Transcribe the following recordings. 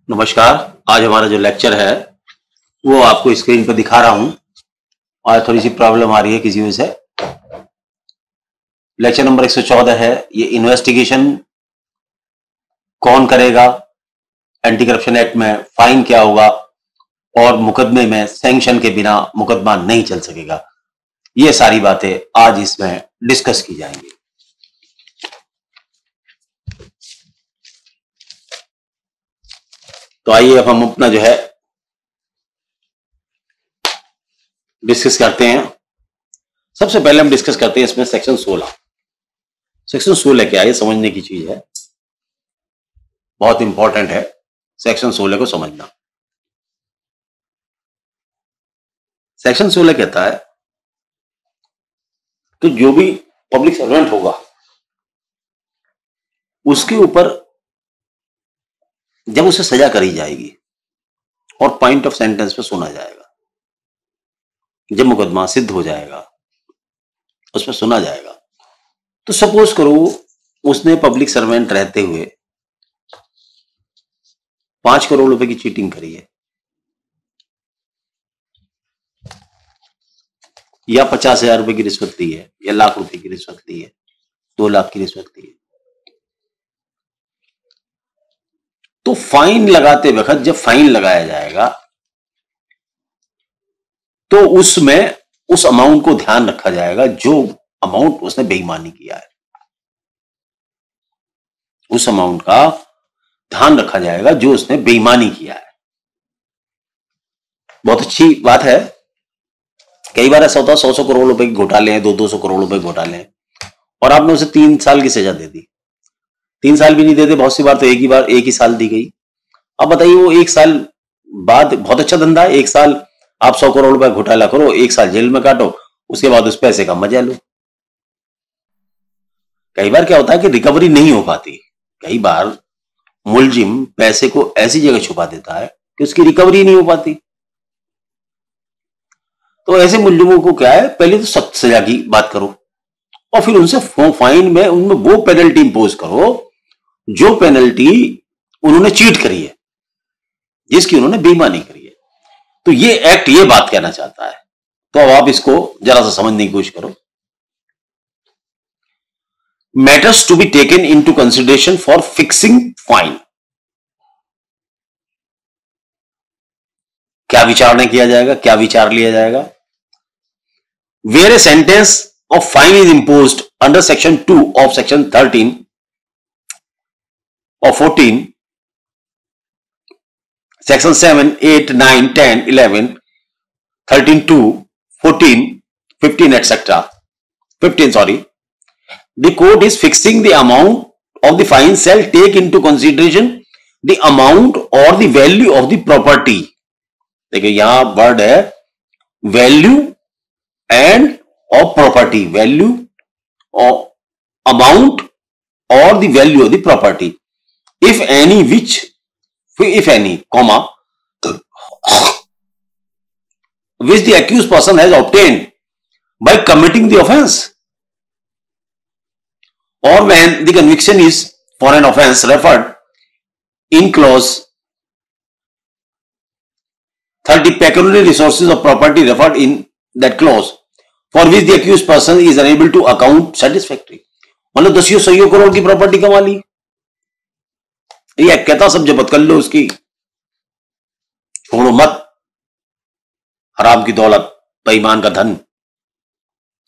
नमस्कार। आज हमारा जो लेक्चर है वो आपको स्क्रीन पर दिखा रहा हूं। आज थोड़ी सी प्रॉब्लम आ रही है किसी वजह से। लेक्चर नंबर 114 है। ये इन्वेस्टिगेशन कौन करेगा, एंटी करप्शन एक्ट में फाइन क्या होगा और मुकदमे में सैंक्शन के बिना मुकदमा नहीं चल सकेगा। ये सारी बातें आज इसमें डिस्कस की जाएंगी। तो आइए अब हम अपना जो है डिस्कस करते हैं। सबसे पहले हम डिस्कस करते हैं इसमें सेक्शन 16। सेक्शन 16 क्या है, ये समझने की चीज है, बहुत इंपॉर्टेंट है सेक्शन 16 को समझना। सेक्शन 16 कहता है कि जो भी पब्लिक सर्वेंट होगा उसके ऊपर जब उसे सजा करी जाएगी और पॉइंट ऑफ सेंटेंस पे सुना जाएगा, जब मुकदमा सिद्ध हो जाएगा उसमें सुना जाएगा, तो सपोज करो उसने पब्लिक सर्वेंट रहते हुए 5 करोड़ रुपए की चीटिंग करी है या 50,000 रुपए की रिश्वत ली है या लाख रुपए की रिश्वत ली है, 2 लाख की रिश्वत ली है, तो फाइन लगाते वक्त जब फाइन लगाया जाएगा तो उसमें उस अमाउंट को ध्यान रखा जाएगा जो अमाउंट उसने बेईमानी किया है। उस अमाउंट का ध्यान रखा जाएगा जो उसने बेईमानी किया है। बहुत अच्छी बात है। कई बार ऐसा होता है 100 करोड़ रुपए के घोटाले हैं, 200 करोड़ रुपए घोटाले हैं और आपने उसे 3 साल की सजा दे दी। 3 साल भी नहीं देते, बहुत सी बार तो एक ही साल दी गई। अब बताइए वो 1 साल बाद, बहुत अच्छा धंधा है, 1 साल आप 100 करोड़ रुपए घोटाला करो, 1 साल जेल में काटो, उसके बाद उस पैसे का मजा लो। कई बार क्या होता है कि रिकवरी नहीं हो पाती। कई बार मुलजिम पैसे को ऐसी जगह छुपा देता है कि उसकी रिकवरी नहीं हो पाती। तो ऐसे मुलजिमों को क्या है, पहले तो सख्त सजा की बात करो और फिर उनसे फाइन में उनमें वो पेनल्टी इंपोज करो जो पेनल्टी उन्होंने चीट करी है, जिसकी उन्होंने बेईमानी करी है। तो ये एक्ट ये बात कहना चाहता है। तो अब आप इसको जरा सा समझने की कोशिश करो। Matters to be taken into consideration for fixing fine. क्या विचारणा किया जाएगा, क्या विचार लिया जाएगा। Where a sentence of fine is imposed under section 2 of section 13 और 14, section 7, 8, 9, 10, 11, 13, 2, 14, 15, etc. 15, sorry. The court is fixing the amount of the fine shall take into consideration the amount or the value of the property. देखिए यहां word है value end of property, value और amount और the value of the property, if any, if any, comma, which the accused person has obtained by committing the offense, or when the conviction is for an offense referred in clause 30, pecuniary resources of property referred in that clause for which the accused person is unable to account satisfactory. मतलब 10 करोड़ की property कमा ली, ये कहता सब जब्त कर लो उसकी, छोड़ो मत, हराम की दौलत, बेईमान का धन।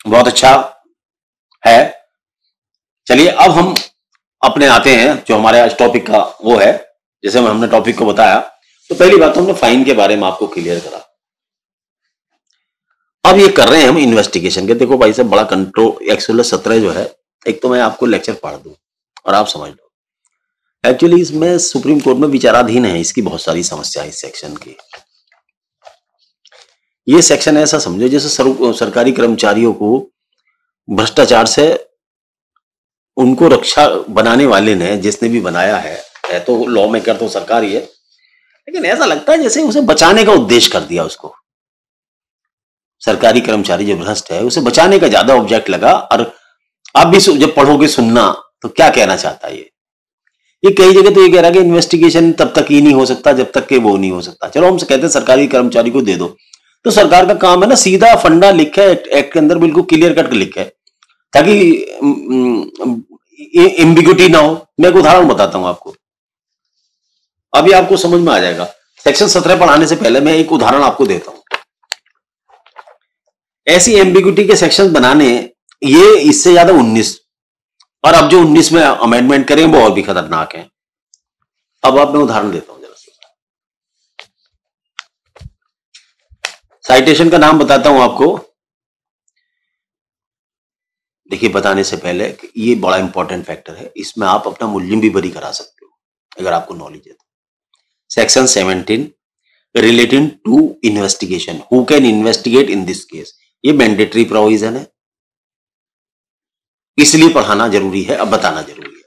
बहुत अच्छा है। चलिए अब हम अपने आते हैं जो हमारे आज टॉपिक का वो है, जैसे हमने टॉपिक को बताया। तो पहली बात तो हमने फाइन के बारे में आपको क्लियर करा। अब ये कर रहे हैं हम इन्वेस्टिगेशन के। देखो भाई साहब, बड़ा कंट्रोल 117 जो है, एक तो मैं आपको लेक्चर पढ़ दूं और आप समझ लो। एक्चुअली इसमें सुप्रीम कोर्ट में विचाराधीन है, इसकी बहुत सारी समस्या है इस सेक्शन की। ये सेक्शन ऐसा समझो जैसे सरकारी कर्मचारियों को भ्रष्टाचार से उनको रक्षा बनाने वाले ने, जिसने भी बनाया है तो लॉ मेकर तो सरकार ही है, लेकिन ऐसा लगता है जैसे उसे बचाने का उद्देश्य कर दिया उसको। सरकारी कर्मचारी जो भ्रष्ट है उसे बचाने का ज्यादा ऑब्जेक्ट लगा। और आप भी जब पढ़ोगे सुनना तो क्या कहना चाहता है ये ये कई जगह तो ये कह रहा है कि इन्वेस्टिगेशन तब तक ही नहीं हो सकता जब तक कि वो नहीं हो सकता। चलो हम कहते हैं सरकारी कर्मचारी को दे दो, तो सरकार का काम है ना, सीधा फंडा लिखा है एक्ट के अंदर, बिल्कुल क्लियर कट लिखा है, ताकि एम्बिग्यूटी ना हो। मैं एक उदाहरण बताता हूं आपको, अभी आपको समझ में आ जाएगा। सेक्शन 17 पढ़ाने से पहले मैं एक उदाहरण आपको देता हूं। ऐसी एम्बिग्यूटी के सेक्शन बनाने, ये इससे ज्यादा 19, और अब जो 19 में अमेंडमेंट करें वो और भी खतरनाक है। अब आप मैं उदाहरण देता हूं जरा सा, साइटेशन का नाम बताता हूं आपको। देखिए, बताने से पहले ये बड़ा इंपॉर्टेंट फैक्टर है, इसमें आप अपना मुल्जिम भी बरी करा सकते हो अगर आपको नॉलेज है तो। Section 17 relating to investigation, who can investigate in this case, ये मैंडेटरी प्रोविजन है, इसलिए पढ़ाना जरूरी है, अब बताना जरूरी है।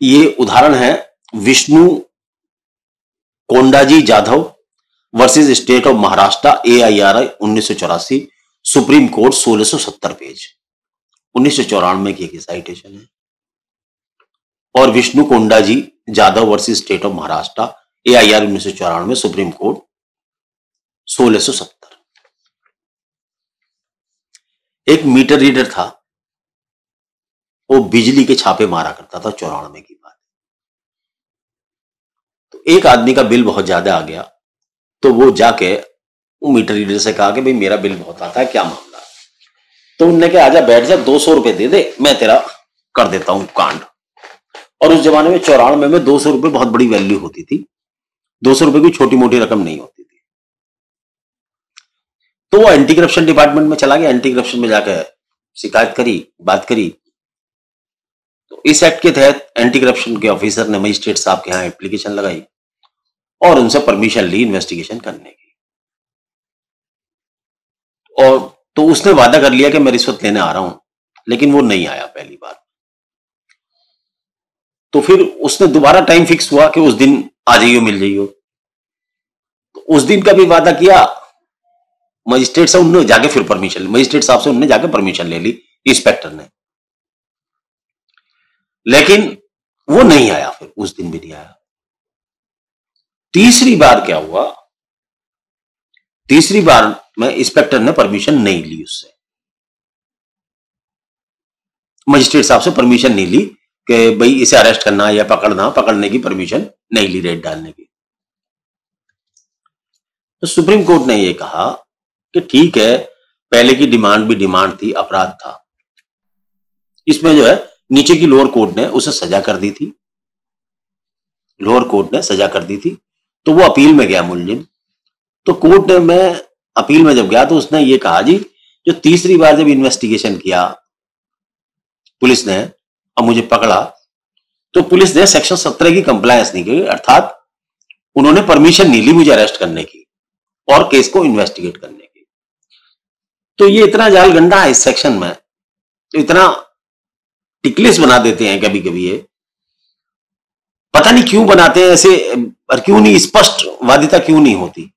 ये उदाहरण है Vishnu Kondaji Jadhav versus state of Maharashtra, AIR 1984, supreme court 1670 page, 1994 की साइटेशन है। और Vishnu Kondaji Jadhav versus state of Maharashtra, AIR 1994, supreme court 1670। एक मीटर रीडर था, वो बिजली के छापे मारा करता था, 94 की बात। तो एक आदमी का बिल बहुत ज्यादा आ गया, तो वो जाके वो मीटर रीडर से कहा कि भाई मेरा बिल बहुत आता है, क्या मामला है? तो उनने कहा आजा बैठ जा, 200 रुपए दे दे, मैं तेरा कर देता हूं कांड। और उस जमाने में 94 में 200 रुपए बहुत बड़ी वैल्यू होती थी, 200 रुपए कोई छोटी मोटी रकम नहीं होती थी। तो वो एंटी करप्शन डिपार्टमेंट में चला गया, एंटी करप्शन में जाकर शिकायत करी, बात करी। तो इस एक्ट के तहत एंटी करप्शन के ऑफिसर ने मजिस्ट्रेट साहब के यहां एप्लीकेशन लगाई और उनसे परमिशन ली इन्वेस्टिगेशन करने की। और तो उसने वादा कर लिया कि मैं रिश्वत लेने आ रहा हूं, लेकिन वो नहीं आया पहली बार। तो फिर उसने दोबारा टाइम फिक्स हुआ कि उस दिन आ जाइयो, मिल जाइयो। तो उस दिन का भी वादा किया मजिस्ट्रेट से, उन्होंने जाके फिर परमिशन, मजिस्ट्रेट साहब से उन्होंने जाके परमिशन ले ली इंस्पेक्टर ने, लेकिन वो नहीं आया, फिर उस दिन भी नहीं आया। तीसरी बार क्या हुआ, तीसरी बार में इंस्पेक्टर ने परमिशन नहीं ली उससे, मजिस्ट्रेट साहब से परमिशन नहीं ली कि भाई इसे अरेस्ट करना या पकड़ना, पकड़ने की परमिशन नहीं ली, रेड डालने की। तो सुप्रीम कोर्ट ने यह कहा कि ठीक है, पहले की डिमांड भी डिमांड थी, अपराध था, इसमें जो है नीचे की लोअर कोर्ट ने उसे सजा कर दी थी, लोअर कोर्ट ने सजा कर दी थी। तो वो अपील में गया मुलजिम, तो कोर्ट ने में अपील में जब गया तो उसने ये कहा जी, जो तीसरी बार जब इन्वेस्टिगेशन किया पुलिस ने, अब मुझे पकड़ा, तो पुलिस ने सेक्शन 17 की कंप्लायंस नहीं की, अर्थात उन्होंने परमिशन नहीं ली मुझे अरेस्ट करने की और केस को इन्वेस्टिगेट करने की। तो ये इतना जाल गंडा है इस सेक्शन में, तो इतना टिकलिस बना देते हैं कभी कभी, ये पता नहीं क्यों बनाते हैं ऐसे, और क्यों नहीं स्पष्ट वादिता क्यों नहीं होती,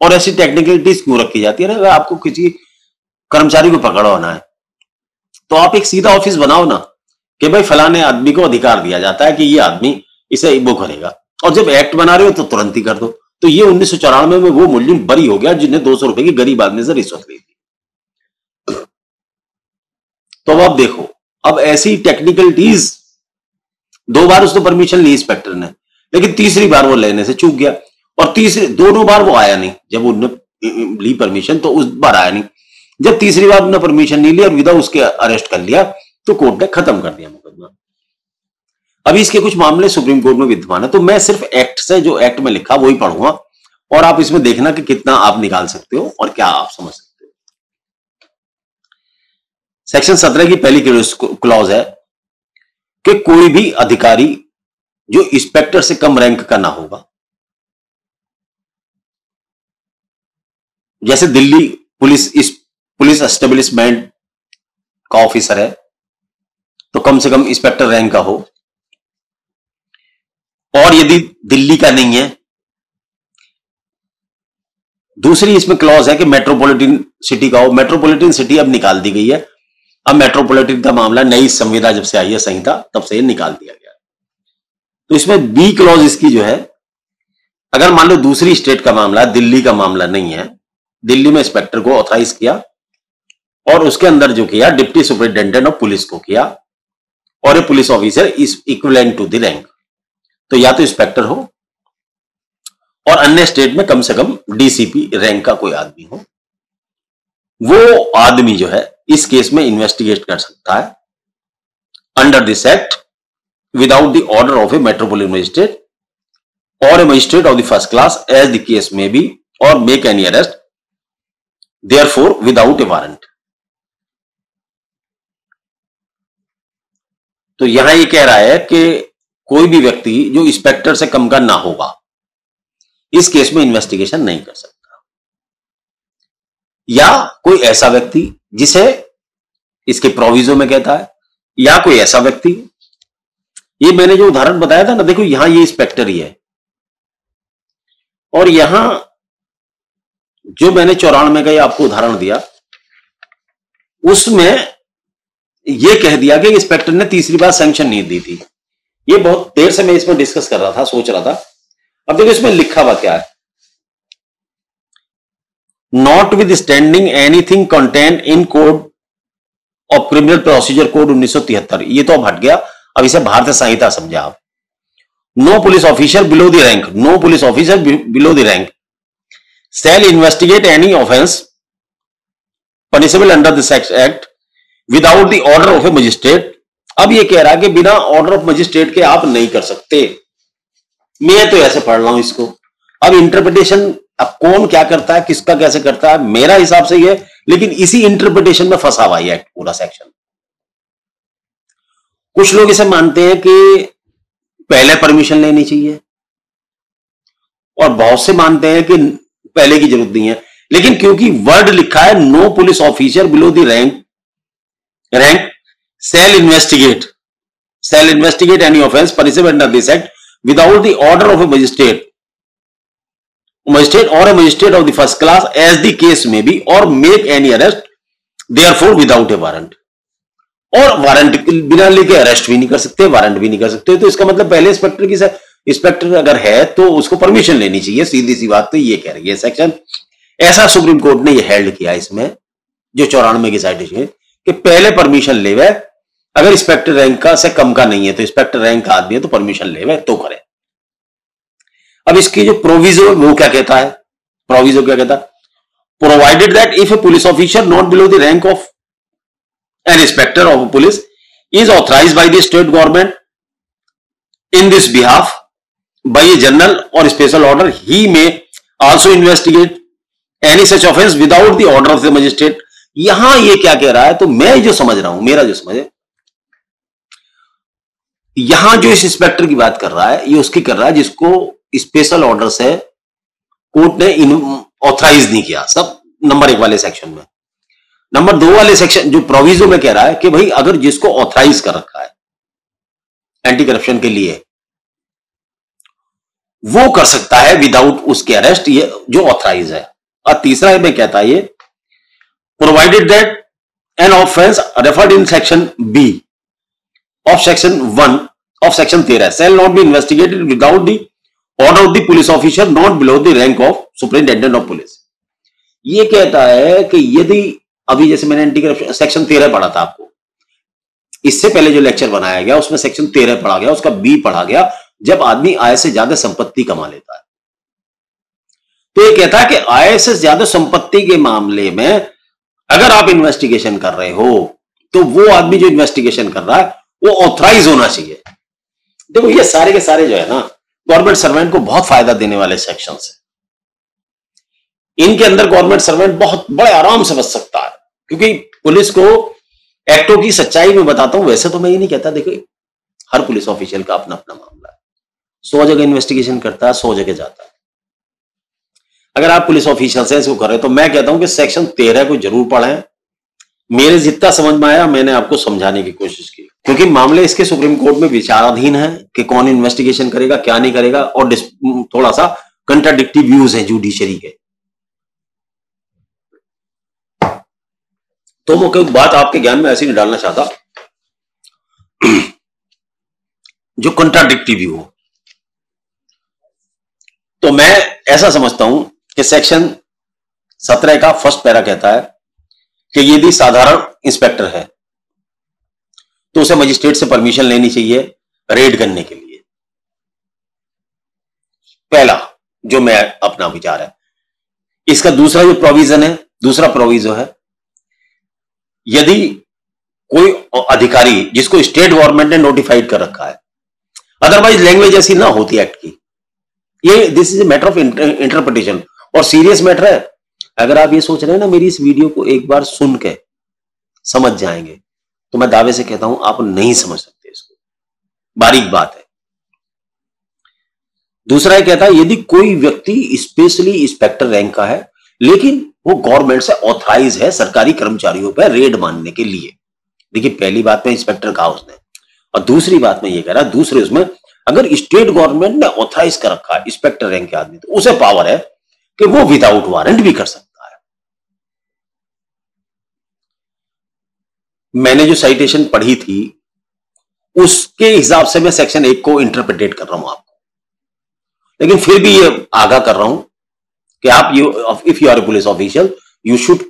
और ऐसी टेक्निकलिटीज क्यों रखी जाती है। अगर आपको किसी कर्मचारी को पकड़वाना है तो आप एक सीधा ऑफिस बनाओ ना, कि भाई फलाने आदमी को अधिकार दिया जाता है कि ये आदमी इसे वो करेगा, और जब एक्ट बना रहे हो तो तुरंत ही कर दो। तो ये 1994 में वो मुलजिम बरी हो गया जिन्हें 200 रुपए की गरीब आदमी से रिश्वत ली थी। तो अब आप देखो, अब ऐसी टेक्निकलिटीज, 2 बार उसने परमिशन ली इंस्पेक्टर ने, लेकिन तीसरी बार वो लेने से चूक गया, और तीसरी दोनों बार वो आया नहीं, जब उन्होंने ली परमिशन तो उस बार आया नहीं, जब तीसरी बार उन्होंने परमिशन नहीं ली और विदा उसके अरेस्ट कर लिया, तो कोर्ट ने खत्म कर दिया मुकदमा। अभी इसके कुछ मामले सुप्रीम कोर्ट में विद्यमान है, तो मैं सिर्फ एक्ट से, जो एक्ट में लिखा वही पढ़ूंगा, और आप इसमें देखना कि कितना आप निकाल सकते हो और क्या आप समझ सकते हो। सेक्शन 17 की पहली क्लॉज है कि कोई भी अधिकारी जो इंस्पेक्टर से कम रैंक का ना होगा, जैसे दिल्ली पुलिस एस्टेब्लिशमेंट का ऑफिसर है तो कम से कम इंस्पेक्टर रैंक का हो, और यदि दिल्ली का नहीं है, दूसरी इसमें क्लॉज है कि मेट्रोपॉलिटन सिटी का हो। मेट्रोपॉलिटन सिटी अब निकाल दी गई है, अब मेट्रोपॉलिटन का मामला नई संविदा जब से आई है संहिता तब से ये निकाल दिया गया। तो इसमें बी क्लॉज इसकी जो है, अगर मान लो दूसरी स्टेट का मामला, दिल्ली का मामला नहीं है, दिल्ली में इंस्पेक्टर को ऑथराइज किया और उसके अंदर जो किया डिप्टी सुपरिटेंडेंट ऑफ पुलिस को किया और a police officer is equivalent to the rank, तो या तो इंस्पेक्टर हो और अन्य स्टेट में कम से कम डीसीपी रैंक का कोई आदमी हो, वो आदमी जो है इस केस में इन्वेस्टिगेट कर सकता है under this act without the order of A metropolitan magistrate or a magistrate of the first class as the case may be or make any arrest therefore without a warrant। तो यहां ये कह रहा है कि कोई भी व्यक्ति जो इंस्पेक्टर से कम का ना होगा इस केस में इन्वेस्टिगेशन नहीं कर सकता, या कोई ऐसा व्यक्ति जिसे इसके प्रोविजो में कहता है, या कोई ऐसा व्यक्ति, ये मैंने जो उदाहरण बताया था ना, देखो यहां ये इंस्पेक्टर ही है और यहां जो मैंने 94 का ये आपको उदाहरण दिया उसमें ये कह दिया कि इंस्पेक्टर ने तीसरी बार सैंक्शन नहीं दी थी। ये बहुत देर से मैं इसमें डिस्कस कर रहा था, सोच रहा था। अब देखो इसमें लिखा हुआ क्या है, not with standing anything content in code of criminal procedure code 1973, ये तो अब हट गया, अब इसे भारतीय संहिता समझा आप। No police officer below the rank, no police officer below the rank shall investigate any offence punishable under this act without the order of a magistrate. अब ये कह रहा है कि बिना ऑर्डर ऑफ मजिस्ट्रेट के आप नहीं कर सकते। मैं तो ऐसे पढ़ रहा हूं इसको, अब इंटरप्रिटेशन अब कौन क्या करता है, किसका कैसे करता है, मेरा हिसाब से ये, लेकिन इसी इंटरप्रिटेशन में फंसा हुआ है पूरा सेक्शन। कुछ लोग इसे मानते हैं कि पहले परमिशन लेनी चाहिए और बहुत से मानते हैं कि पहले की जरूरत नहीं है, लेकिन क्योंकि वर्ड लिखा है no police officer below the rank shall investigate any offence punishable under this act without the order of a magistrate और a magistrate of the first class as the case may be और make any arrest therefor without a warrant, और warrant बिना लेके arrest भी नहीं कर सकते, warrant भी नहीं कर सकते। तो इसका मतलब पहले इंस्पेक्टर अगर है तो उसको परमिशन लेनी चाहिए, सीधी सी बात तो ये कह रही है सेक्शन। ऐसा सुप्रीम कोर्ट ने ये हेल्ड किया इसमें जो 94 की साइटेशन कि पहले परमिशन लेवे, अगर इंस्पेक्टर रैंक का से कम का नहीं है तो इंस्पेक्टर रैंक का आदमी है तो परमिशन लेवे तो करे। अब इसकी जो प्रोविजो वो क्या कहता है, प्रोविजो क्या कहता है, provided that if A police officer not below the rank of an inspector of police is authorized by the state government in this behalf by a general or special order, he may also investigate any such offense without the order of the magistrate। यहां ये क्या कह रहा है, तो मैं जो समझ रहा हूं, मेरा जो समझ है, यहां जो इस इंस्पेक्टर की बात कर रहा है ये उसकी कर रहा है जिसको स्पेशल ऑर्डर से कोर्ट ने ऑथराइज नहीं किया, सब नंबर 1 वाले सेक्शन में। नंबर 2 वाले सेक्शन जो प्रोविजो में कह रहा है कि भाई अगर जिसको ऑथराइज कर रखा है एंटी करप्शन के लिए वो कर सकता है विदाउट उसके अरेस्ट, ये जो ऑथराइज है। और तीसरा में कहता है ये provided that an offence referred in section b of section 1 of section 13 shall not be investigated without the order of the police officer not below the rank of superintendent of police. ये कहता है कि यदि अभी जैसे मैंने anti corruption section 13 पढ़ा था आपको, इससे पहले जो लेक्चर बनाया गया उसमें सेक्शन 13 पढ़ा गया, उसका बी पढ़ा गया, जब आदमी आय से ज्यादा संपत्ति कमा लेता है। तो ये कहता है कि आय से ज्यादा संपत्ति के मामले में अगर आप इन्वेस्टिगेशन कर रहे हो तो वो आदमी जो इन्वेस्टिगेशन कर रहा है वो ऑथराइज होना चाहिए। देखो ये सारे के सारे जो है ना गवर्नमेंट सर्वेंट को बहुत फायदा देने वाले सेक्शन है। इनके अंदर गवर्नमेंट सर्वेंट बहुत बड़े आराम से बच सकता है, क्योंकि पुलिस को एक्टों की सच्चाई में बताता हूं, वैसे तो मैं ये नहीं कहता, देखो हर पुलिस ऑफिशियल का अपना अपना मामला है, 100 जगह इन्वेस्टिगेशन करता है, 100 जगह जाता है। अगर आप पुलिस ऑफिशियल से इसको कर रहे हो तो मैं कहता हूं कि सेक्शन 13 को जरूर पढ़ें। मेरे जितना समझ में आया मैंने आपको समझाने की कोशिश की, क्योंकि मामले इसके सुप्रीम कोर्ट में विचाराधीन है कि कौन इन्वेस्टिगेशन करेगा क्या नहीं करेगा, और थोड़ा सा कंट्राडिक्टिव व्यूज है जुडिशरी के। तो मैं कोई बात आपके ज्ञान में ऐसी नहीं डालना चाहता जो कंट्राडिक्टिव हो। तो मैं ऐसा समझता हूं कि सेक्शन 17 का फर्स्ट पैरा कहता है कि यदि साधारण इंस्पेक्टर है तो उसे मजिस्ट्रेट से परमिशन लेनी चाहिए रेड करने के लिए। पहला जो मैं अपना विचार है। इसका दूसरा जो प्रोविजन है, दूसरा प्रोविजन है, यदि कोई अधिकारी जिसको स्टेट गवर्नमेंट ने नोटिफाइड कर रखा है, अदरवाइज लैंग्वेज ऐसी ना होती एक्ट की, ये this is a matter of interpretation और सीरियस मैटर है। अगर आप ये सोच रहे हैं ना मेरी इस वीडियो को एक बार सुन के समझ जाएंगे, तो मैं दावे से कहता हूं आप नहीं समझ सकते इसको, बारीक बात है। दूसरा ये कहता है यदि कोई व्यक्ति स्पेशली इंस्पेक्टर रैंक का है लेकिन वो गवर्नमेंट से ऑथराइज है सरकारी कर्मचारियों पर रेड मारने के लिए। देखिए पहली बात में इंस्पेक्टर कहा उसने, और दूसरी बात में ये कह रहा है दूसरे उसमें अगर स्टेट गवर्नमेंट ने ऑथराइज कर रखा है इंस्पेक्टर रैंक के आदमी, तो उसे पावर है कि वो विदाउट वारंट भी कर सकता है। मैंने जो साइटेशन पढ़ी थी उसके हिसाब से मैं सेक्शन 1 को इंटरप्रिटेट कर रहा हूं आपको, लेकिन फिर भी ये आगाह कर रहा हूं कि आप if you are a police official you should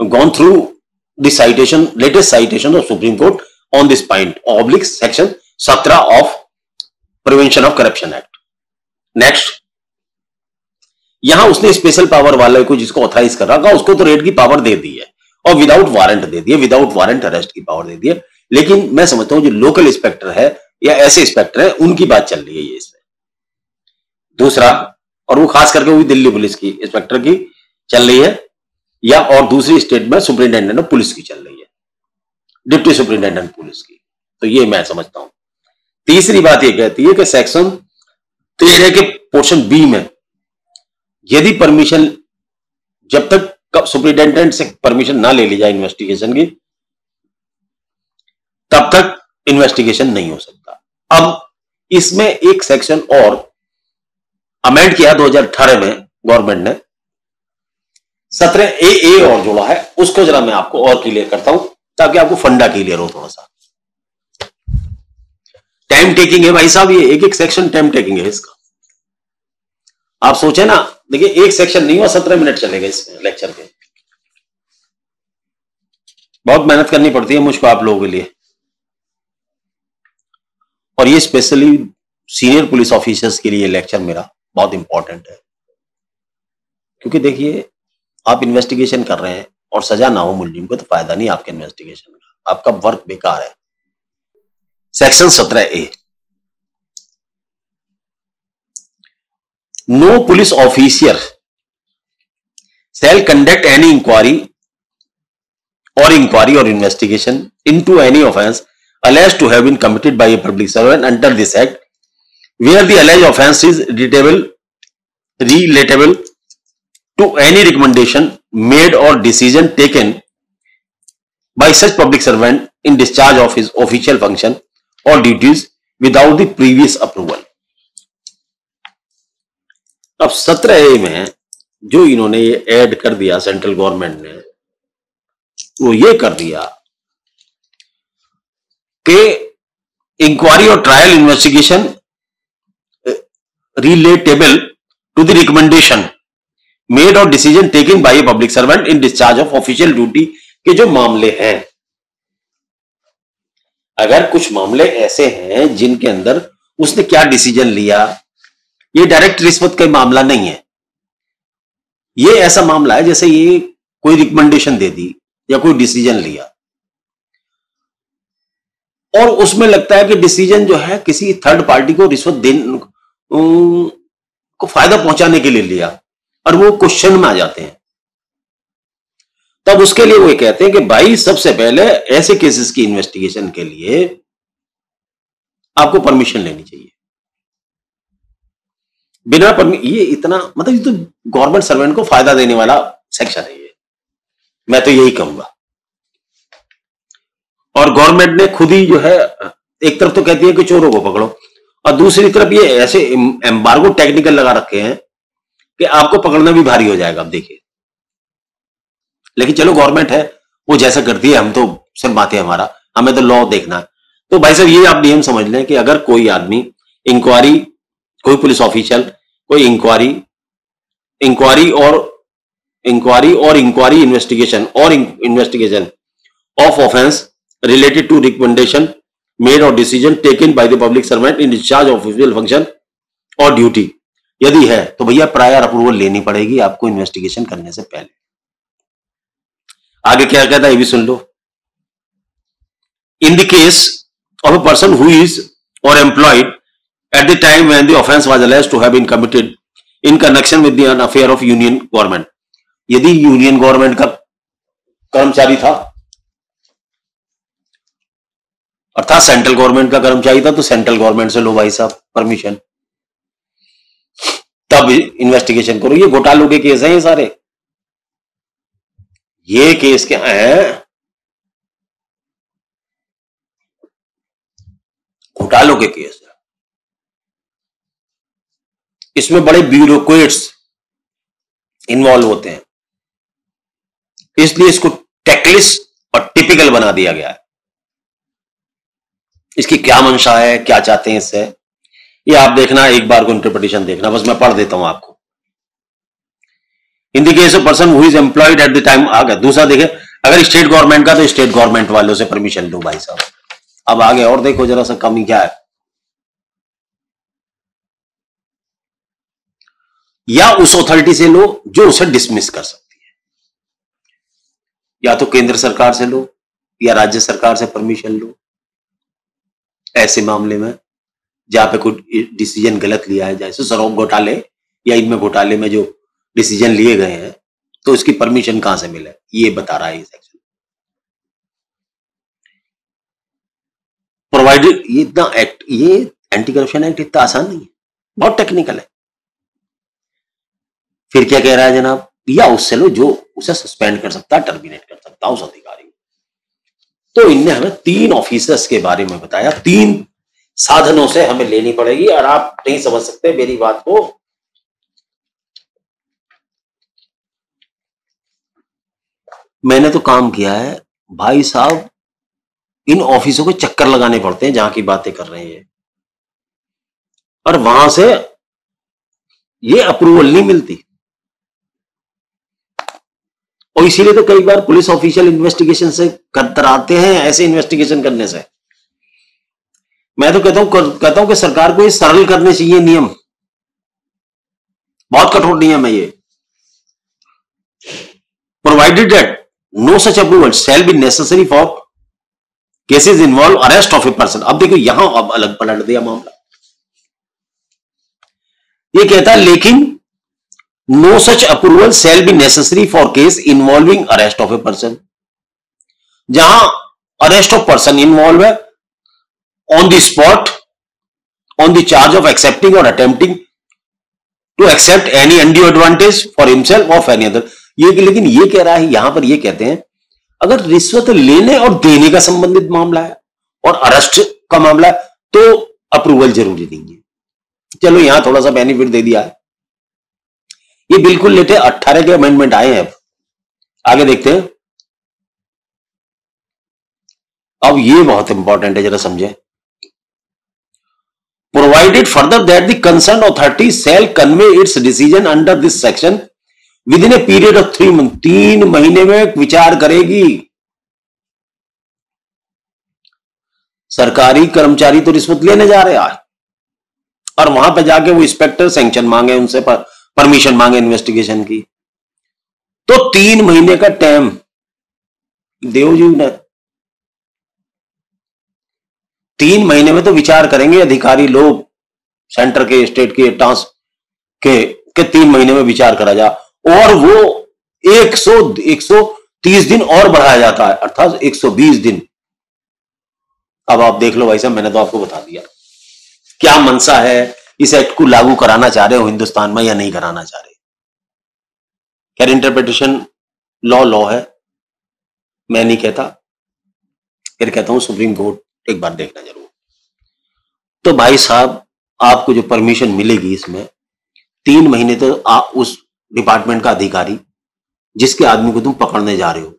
gone through the citation, latest citation of supreme court on this point oblique section 17 of prevention of corruption act. Next, यहां उसने स्पेशल पावर वाले को जिसको ऑथराइज कर रखा उसको तो red की पावर दे दी है और विदाउट वारंट दे दी है, विदाउट वारंट अरेस्ट की पावर दे दी है। लेकिन मैं समझता हूं जो लोकल इंस्पेक्टर है या ऐसे इंस्पेक्टर है उनकी बात चल रही है ये इसमें। दूसरा, और वो खास करके वो दिल्ली पुलिस की इंस्पेक्टर की चल रही है, या और दूसरी स्टेट में सुपरिटेंडेंट ऑफ पुलिस की चल रही है, डिप्टी सुपरिटेंडेंट पुलिस की। तो ये मैं समझता हूं। तीसरी बात ये कहती है कि सेक्शन 13 के पोर्शन बी में यदि परमिशन, जब तक सुपरिटेंडेंट से परमिशन ना ले ली जाए इन्वेस्टिगेशन की, तब तक इन्वेस्टिगेशन नहीं हो सकता। अब इसमें एक सेक्शन और अमेंड किया 2018 में गवर्नमेंट ने, 17A और जोड़ा है, उसको जरा मैं आपको और क्लियर करता हूं ताकि आपको फंडा क्लियर हो। थोड़ा सा टाइम टेकिंग है भाई साहब, ये एक एक सेक्शन टाइम टेकिंग है इसका। आप सोचे ना, देखिए एक सेक्शन नहीं हुआ 17 मिनट चलेगा इसमें लेक्चर के। बहुत मेहनत करनी पड़ती है मुझको आप लोगों के लिए, और ये स्पेशली सीनियर पुलिस ऑफिसर्स के लिए लेक्चर मेरा बहुत इंपॉर्टेंट है। क्योंकि देखिए आप इन्वेस्टिगेशन कर रहे हैं और सजा ना हो मुलजिम को तो फायदा नहीं आपके इन्वेस्टिगेशन का, आपका वर्क बेकार है। Section 17A, no police officer shall conduct any inquiry or investigation into any offence alleged to have been committed by a public servant under this act where the alleged offence is relatable to any recommendation made or decision taken by such public servant in discharge of his official function or duties without the previous approval। अब 17A में जो इन्होंने ये add कर दिया central government ने, वो ये कर दिया कि इंक्वायरी और trial investigation relatable to the recommendation made और decision taken by a public servant in discharge of official duty के जो मामले हैं। अगर कुछ मामले ऐसे हैं जिनके अंदर उसने क्या डिसीजन लिया, ये डायरेक्ट रिश्वत का मामला नहीं है, ये ऐसा मामला है जैसे ये कोई रिकमेंडेशन दे दी या कोई डिसीजन लिया और उसमें लगता है कि डिसीजन जो है किसी थर्ड पार्टी को रिश्वत देने को फायदा पहुंचाने के लिए लिया और वो क्वेश्चन में आ जाते हैं, तब उसके लिए वो कहते हैं कि भाई सबसे पहले ऐसे केसेस की इन्वेस्टिगेशन के लिए आपको परमिशन लेनी चाहिए। बिना परमिशन, ये इतना मतलब ये तो गवर्नमेंट सर्वेंट को फायदा देने वाला सेक्शन है ये, मैं तो यही कहूंगा। और गवर्नमेंट ने खुद ही जो है एक तरफ तो कहती है कि चोरों को पकड़ो और दूसरी तरफ ये ऐसे एम्बार्गो टेक्निकल लगा रखे हैं कि आपको पकड़ना भी भारी हो जाएगा। अब देखिए लेकिन चलो गवर्नमेंट है, वो जैसा करती है, हम तो सिर्फ बातें हमारा, हमें तो लॉ देखना है। तो भाई साहब ये आप नियम समझ लें कि अगर कोई आदमी इंक्वायरी, कोई पुलिस ऑफिशियल कोई inquiry investigation of offense related to recommendation made or decision taken by the public servant in discharge of official function or duty, यदि है तो भैया प्रायर अप्रूवल लेनी पड़ेगी आपको इन्वेस्टिगेशन करने से पहले। आगे क्या कहता है ये भी सुन लो। In the case of a person who is or employed at the time when the offense was alleged to have been committed in connection with the affair of union government, यदि यूनियन गवर्नमेंट का कर्मचारी था अर्थात central government का कर्मचारी था, तो central government से लो भाई साहब परमिशन, तब इन्वेस्टिगेशन करो। ये घोटालों के केस हैं ये सारे, ये केस क्या है, घोटालों के केस है। इसमें बड़े ब्यूरोक्रेट्स इन्वॉल्व होते हैं, इसलिए इसको टेकलिस्ट और टिपिकल बना दिया गया है। इसकी क्या मंशा है, क्या चाहते हैं इससे, ये आप देखना, एक बार को इंटरप्रिटेशन देखना, बस मैं पढ़ देता हूं आपको। In the case of person who is employed at the time, आ गया। दूसरा देखे, अगर स्टेट गवर्नमेंट का तो स्टेट गवर्नमेंट वालों से परमिशन लो भाई साहब। अब आगे और देखो जरा सा कमी क्या है, या उस अथॉरिटी से लो जो उसे डिसमिस कर सकती है, या तो केंद्र सरकार से लो या राज्य सरकार से परमिशन लो ऐसे मामले में जहां पे कोई डिसीजन गलत लिया है, जैसे शराब घोटाले या इनमें घोटाले में जो डिसीजन लिए गए हैं, तो इसकी परमिशन कहां से मिले, ये बता रहा है ये सेक्शन। प्रोवाइडेड, ये इतना एक्ट, ये एंटी करप्शन एक्ट इतना आसान नहीं है, बहुत टेक्निकल है। फिर क्या कह रहा है जनाब, या उससे लो जो उसे सस्पेंड कर सकता है, टर्मिनेट कर सकता है उस अधिकारी को। तो इनने हमें 3 ऑफिसर्स के बारे में बताया, 3 साधनों से हमें लेनी पड़ेगी, और आप नहीं समझ सकते मेरी बात को। मैंने तो काम किया है भाई साहब, इन ऑफिसों को चक्कर लगाने पड़ते हैं जहां की बातें कर रहे हैं, और वहां से ये अप्रूवल नहीं मिलती, और इसीलिए तो कई बार पुलिस ऑफिशियल इन्वेस्टिगेशन से कतराते हैं, ऐसे इन्वेस्टिगेशन करने से। मैं तो कहता हूं कि सरकार को ये सरल करने चाहिए नियम, बहुत कठोर नियम है ये। Provided that no such approval shall be necessary for cases involve arrest of a person. अब देखो यहां अब अलग पलट दिया मामला, ये कहता है लेकिन no such approval shall be necessary for case involving arrest of a person, जहां अरेस्ट ऑफ पर्सन इन्वॉल्व है on the spot on the charge of accepting और attempting to accept any undue advantage for himself और any other. ये लेकिन ये कह रहा है यहां पर, ये कहते हैं अगर रिश्वत लेने और देने का संबंधित मामला है और अरेस्ट का मामला है तो अप्रूवल जरूरी नहीं है। चलो यहां थोड़ा सा बेनिफिट दे दिया है, ये बिल्कुल लेटे 18 के अमेंडमेंट आए हैं। अब आगे देखते हैं, अब ये बहुत इंपॉर्टेंट है, जरा समझे। Provided further that the concern authority shell convey it's decision under this section with in a period of 3 month, 3 महीने में विचार करेगी। सरकारी कर्मचारी तो रिश्वत लेने जा रहे हैं और वहां पे जाके वो इंस्पेक्टर सैंक्शन मांगे, उनसे परमिशन मांगे इन्वेस्टिगेशन की, तो 3 महीने का टाइम देव जी ने। 3 महीने में तो विचार करेंगे अधिकारी लोग, सेंटर के स्टेट के टास्क के 3 महीने में विचार करा जा, और वो 130 दिन और बढ़ाया जाता है, अर्थात 120 दिन। अब आप देख लो भाई साहब, मैंने तो आपको बता दिया क्या मनसा है, इस एक्ट को लागू कराना चाह रहे हो हिंदुस्तान में या नहीं कराना चाह रहे। खैर इंटरप्रिटेशन लॉ है, मैं नहीं कहता, फिर कहता हूं सुप्रीम कोर्ट एक बार देखना जरूर। तो भाई साहब आपको जो परमिशन मिलेगी इसमें 3 महीने तो उस डिपार्टमेंट का अधिकारी जिसके आदमी को तुम पकड़ने जा रहे हो,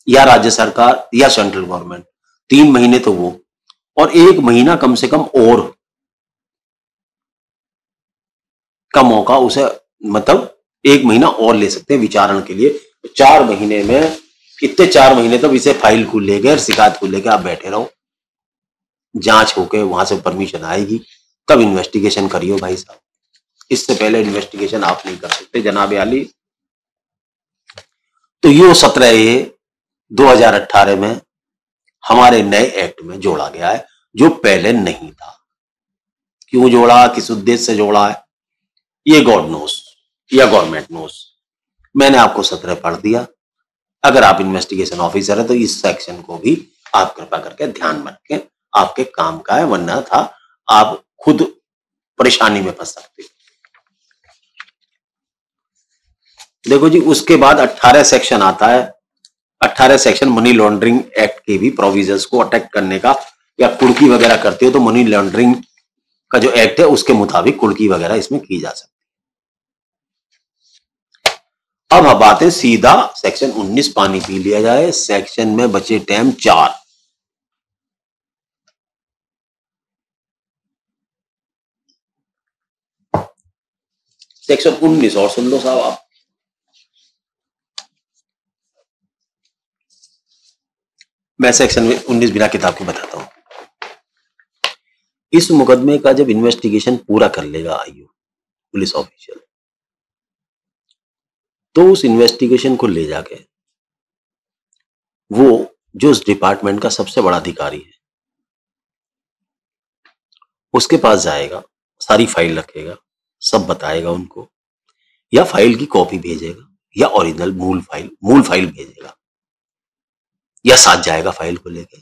या राज्य सरकार या सेंट्रल गवर्नमेंट, 3 महीने तो वो, और 1 महीना कम से कम और का मौका उसे, मतलब 1 महीना और ले सकते हैं विचारण के लिए। 4 महीने में, इतने 4 महीने तक इसे फाइल को लेकर, शिकायत को लेकर आप बैठे रहो, जांच होके वहां से परमिशन आएगी, तब इन्वेस्टिगेशन करियो भाई साहब। इससे पहले इन्वेस्टिगेशन आप नहीं कर सकते जनाब आली। तो यो 17A 2018 में हमारे नए एक्ट में जोड़ा गया है, जो पहले नहीं था। क्यों जोड़ा, किस उद्देश्य से जोड़ा है, ये गॉड नोस या गवर्नमेंट नोस। मैंने आपको 17 पढ़ दिया। अगर आप इन्वेस्टिगेशन ऑफिसर है तो इस सेक्शन को भी आप कृपा करके ध्यान में रखें, आपके काम का है, वरना था आप खुद परेशानी में फंस सकते। देखो जी, उसके बाद 18 सेक्शन आता है। 18 सेक्शन मनी लॉन्ड्रिंग एक्ट के भी प्रोविजंस को अटैक करने का, या कुड़की वगैरह करते हो तो मनी लॉन्ड्रिंग का जो एक्ट है उसके मुताबिक कुड़की वगैरह इसमें की जा सकती है। अब बात है सीधा सेक्शन 19, पानी पी लिया जाए। सेक्शन में बचे टाइम 4। सेक्शन 19 और सुन लो साहब आप। मैं सेक्शन 19 बिना किताब के बताता हूं। इस मुकदमे का जब इन्वेस्टिगेशन पूरा कर लेगा आईओ पुलिस ऑफिशियल, तो उस इन्वेस्टिगेशन को ले जाके वो जो उस डिपार्टमेंट का सबसे बड़ा अधिकारी है उसके पास जाएगा, सारी फाइल रखेगा, सब बताएगा उनको, या फाइल की कॉपी भेजेगा, या ओरिजिनल मूल फाइल भेजेगा, या साथ जाएगा फाइल को लेके,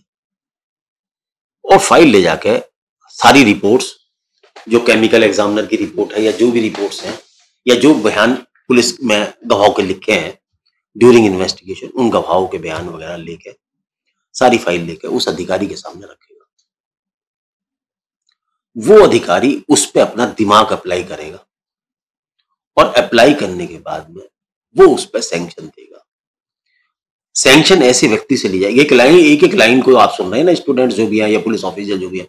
और फाइल ले जाके सारी रिपोर्ट्स, जो केमिकल एग्जामिनर की रिपोर्ट है या जो भी रिपोर्ट्स हैं, या जो बयान पुलिस में गवाहों के लिखे हैं ड्यूरिंग इन्वेस्टिगेशन, उन गवाहों के बयान वगैरह लेके सारी फाइल लेके उस अधिकारी के सामने रखेगा। वो अधिकारी उस पर अपना दिमाग अप्लाई करेगा, और अप्लाई करने के बाद में वो उस पर सैंक्शन देगा। सैंक्शन ऐसे व्यक्ति से ली जाएगी, एक एक लाइन को आप सुन रहे हैं ना, स्टूडेंट जो भी है या पुलिस ऑफिसर जो भी है,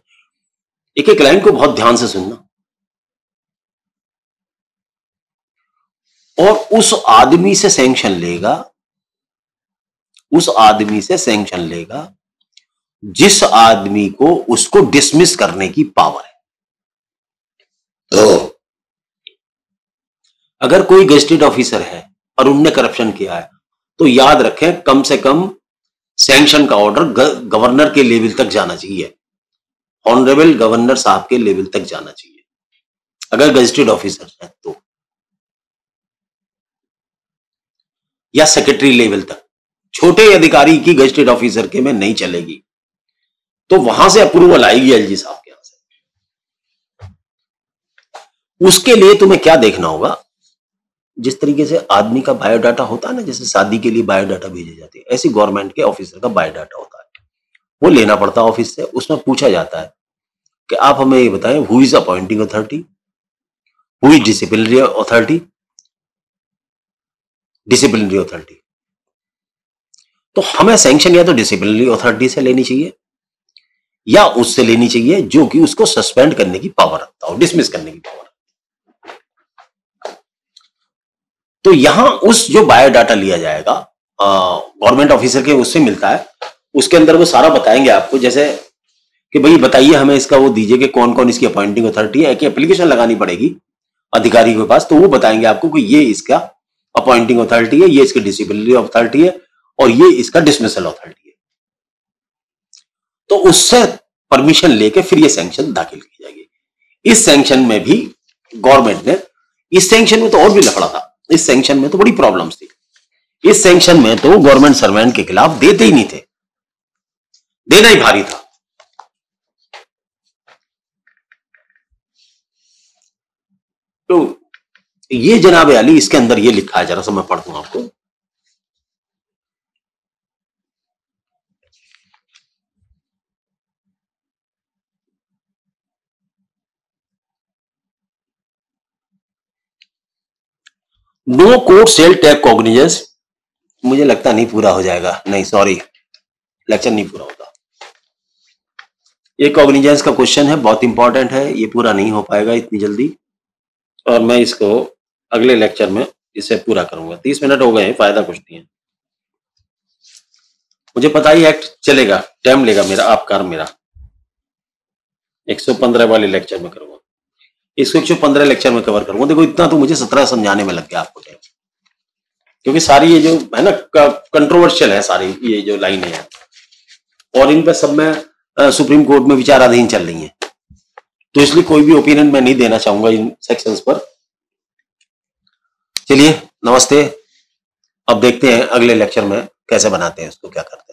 एक एक लाइन को बहुत ध्यान से सुनना। और उस आदमी से सैंक्शन लेगा, उस आदमी से सैंक्शन लेगा जिस आदमी को उसको डिसमिस करने की पावर है। तो अगर कोई गेस्टेड ऑफिसर है और उनने करप्शन किया है, तो याद रखें कम से कम सैंक्शन का ऑर्डर गवर्नर के लेवल तक जाना चाहिए, ऑनरेबल गवर्नर साहब के लेवल तक जाना चाहिए अगर गजेटेड ऑफिसर है तो, या सेक्रेटरी लेवल तक। छोटे अधिकारी की गजेटेड ऑफिसर के में नहीं चलेगी, तो वहां से अप्रूवल आएगी एलजी साहब के यहां से। उसके लिए तुम्हें क्या देखना होगा, जिस तरीके से आदमी का बायोडाटा होता है ना, जैसे शादी के लिए बायोडाटा भेजे जाते हैं, ऐसी गवर्नमेंट के ऑफिसर का बायोडाटा होता है, वो लेना पड़ता है ऑफिस से। उसमें पूछा जाता है कि आप हमें ये बताएं, who is appointing authority, who is disciplinary authority, disciplinary authority. तो हमें सैंक्शन या तो डिसिप्लिनरी अथॉरिटी से लेनी चाहिए, या उससे लेनी चाहिए जो कि उसको सस्पेंड करने की पावर रखता हो, डिसमिस करने की पावर। तो यहां उस जो बायोडाटा लिया जाएगा गवर्नमेंट ऑफिसर के, उससे मिलता है, उसके अंदर वो सारा बताएंगे आपको, जैसे कि भाई बताइए हमें इसका वो दीजिए कि कौन कौन इसकी अपॉइंटिंग अथॉरिटी है, कि एप्लीकेशन लगानी पड़ेगी अधिकारी के पास, तो वो बताएंगे आपको कि ये इसका अपॉइंटिंग अथॉरिटी है, ये इसकी डिसिप्लिनरी अथॉरिटी है, और ये इसका डिसमिसल अथॉरिटी है। तो उससे परमिशन लेके फिर ये सैंक्शन दाखिल की जाएगी। इस सैंक्शन में भी गवर्नमेंट ने, इस सैंक्शन में तो और भी लफड़ा था, इस सैंक्शन में तो बड़ी प्रॉब्लम्स थी। इस सैंक्शन में तो गवर्नमेंट सर्वेंट के खिलाफ देते ही नहीं थे, देना ही भारी था। तो ये जनाब अली, इसके अंदर ये लिखा है, जरा सा मैं पढ़ दूं आपको। No court shall take cognizance, मुझे लगता नहीं पूरा हो जाएगा, नहीं सॉरी, लेक्चर नहीं पूरा होगा। ये कॉग्निजेंस का क्वेश्चन है, बहुत इंपॉर्टेंट है, ये पूरा नहीं हो पाएगा इतनी जल्दी, और मैं इसको अगले लेक्चर में इसे पूरा करूंगा। 30 मिनट हो गए हैं, फायदा कुछ नहीं है। मुझे पता ही एक्ट चलेगा, टाइम लेगा मेरा, आप कर मेरा 115 वाले लेक्चर में करूंगा, इसको 115 लेक्चर में कवर करूंगा। देखो इतना तो मुझे 17 समझाने में लग गया आपको टाइम, क्योंकि सारी ये जो है ना कंट्रोवर्शियल है, सारी ये जो लाइनें हैं, और इन पे सब में सुप्रीम कोर्ट में विचाराधीन चल रही है, तो इसलिए कोई भी ओपिनियन मैं नहीं देना चाहूंगा इन सेक्शंस पर। चलिए नमस्ते, अब देखते हैं अगले लेक्चर में कैसे बनाते हैं इसको, क्या करते हैं।